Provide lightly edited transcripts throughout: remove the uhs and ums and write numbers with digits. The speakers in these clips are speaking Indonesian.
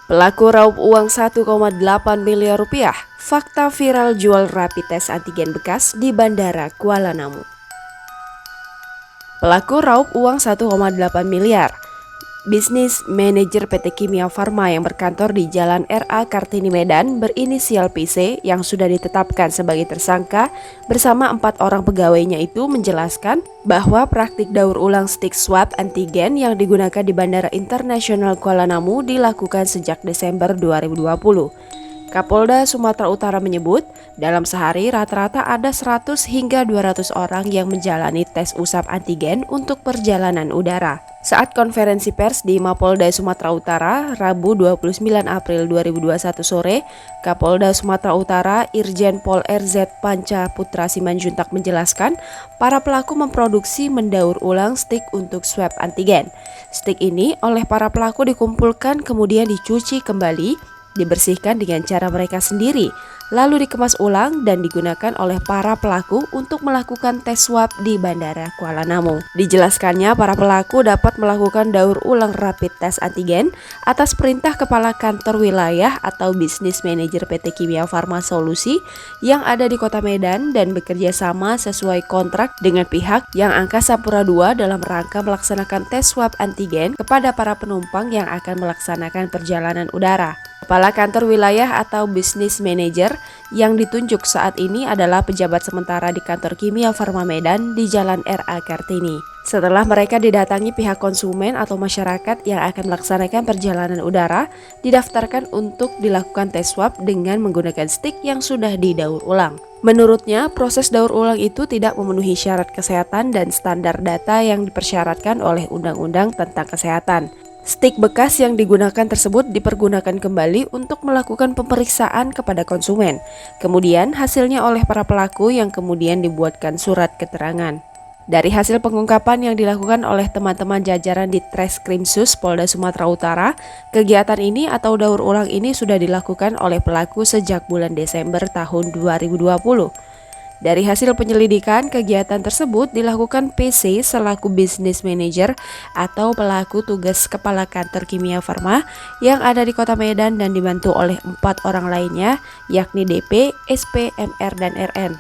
Pelaku raup uang 1,8 miliar rupiah. Fakta viral jual rapid test antigen bekas di Bandara Kuala Namu. Pelaku raup uang 1,8 miliar. Bisnis manajer PT Kimia Farma yang berkantor di Jalan RA Kartini Medan berinisial PC yang sudah ditetapkan sebagai tersangka bersama 4 orang pegawainya itu menjelaskan bahwa praktik daur ulang stik swab antigen yang digunakan di Bandara Internasional Kuala Namu dilakukan sejak Desember 2020. Kapolda Sumatera Utara menyebut, dalam sehari rata-rata ada 100 hingga 200 orang yang menjalani tes usap antigen untuk perjalanan udara. Saat konferensi pers di Mapolda Sumatera Utara, Rabu 29 April 2021 sore, Kapolda Sumatera Utara Irjen Pol RZ Panca Putra Simanjuntak menjelaskan, para pelaku memproduksi mendaur ulang stik untuk swab antigen. Stik ini oleh para pelaku dikumpulkan kemudian dicuci kembali, dibersihkan dengan cara mereka sendiri, lalu dikemas ulang dan digunakan oleh para pelaku untuk melakukan tes swab di Bandara Kuala Namu. Dijelaskannya, para pelaku dapat melakukan daur ulang rapid test antigen atas perintah Kepala Kantor Wilayah atau Bisnis Manajer PT Kimia Farma Solusi yang ada di Kota Medan dan bekerja sama sesuai kontrak dengan pihak yang Angkasa Pura II dalam rangka melaksanakan tes swab antigen kepada para penumpang yang akan melaksanakan perjalanan udara. Kepala Kantor Wilayah atau Bisnis Manager yang ditunjuk saat ini adalah pejabat sementara di Kantor Kimia Farma Medan di Jalan RA Kartini. Setelah mereka didatangi pihak konsumen atau masyarakat yang akan melaksanakan perjalanan udara, didaftarkan untuk dilakukan tes swab dengan menggunakan stik yang sudah didaur ulang. Menurutnya, proses daur ulang itu tidak memenuhi syarat kesehatan dan standar data yang dipersyaratkan oleh Undang-Undang tentang Kesehatan. Stik bekas yang digunakan tersebut dipergunakan kembali untuk melakukan pemeriksaan kepada konsumen. Kemudian hasilnya oleh para pelaku yang kemudian dibuatkan surat keterangan. Dari hasil pengungkapan yang dilakukan oleh teman-teman jajaran di Treskrimsus Polda Sumatera Utara, kegiatan ini atau daur ulang ini sudah dilakukan oleh pelaku sejak bulan Desember tahun 2020. Dari hasil penyelidikan, kegiatan tersebut dilakukan PC selaku Business Manager atau pelaku tugas Kepala Kantor Kimia Farma yang ada di Kota Medan dan dibantu oleh 4 orang lainnya, yakni DP, SP, MR, dan RN.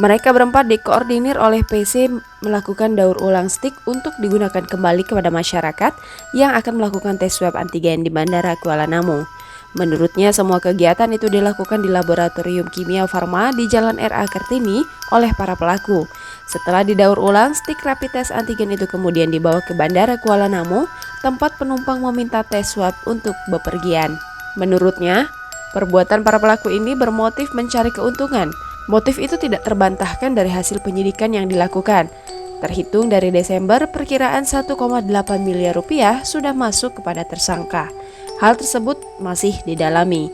Mereka berempat dikoordinir oleh PC melakukan daur ulang stik untuk digunakan kembali kepada masyarakat yang akan melakukan tes swab antigen di Bandara Kuala Namu. Menurutnya, semua kegiatan itu dilakukan di Laboratorium Kimia Farma di Jalan RA Kartini oleh para pelaku. Setelah didaur ulang, stik rapid test antigen itu kemudian dibawa ke Bandara Kuala Namu, tempat penumpang meminta tes swab untuk bepergian. Menurutnya, perbuatan para pelaku ini bermotif mencari keuntungan. Motif itu tidak terbantahkan dari hasil penyidikan yang dilakukan. Terhitung dari Desember, perkiraan 1,8 miliar rupiah sudah masuk kepada tersangka. Hal tersebut masih didalami.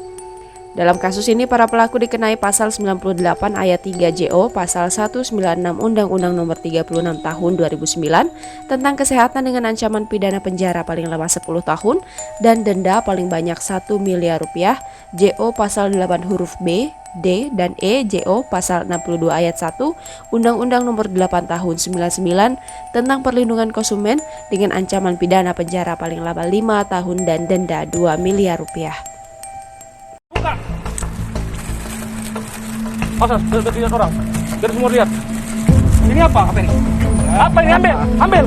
Dalam kasus ini, para pelaku dikenai pasal 98 ayat 3 JO, pasal 196 Undang-Undang Nomor 36 Tahun 2009 tentang kesehatan dengan ancaman pidana penjara paling lama 10 tahun dan denda paling banyak 1 miliar rupiah, JO pasal 8 huruf B, D, dan E, JO pasal 62 ayat 1 Undang-Undang Nomor 8 Tahun 99 tentang perlindungan konsumen dengan ancaman pidana penjara paling lama 5 tahun dan denda 2 miliar rupiah. Buka. Masa sudah lihat orang? Biar semua lihat. Ini apa? Apa ini? Apa ini? Ambil.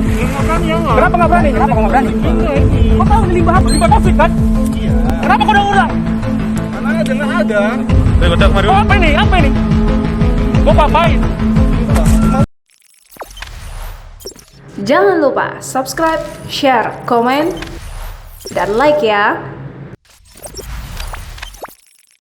Kenapa nggak berani? Kenapa nggak berani? Kau tahu ini limbah apa? Limbah COVID kan? Iya. Kenapa kau udah ulang? Karena ada. Oh, apa ini? Apa ini? Gua apain? Jangan lupa subscribe, share, komen, dan like ya.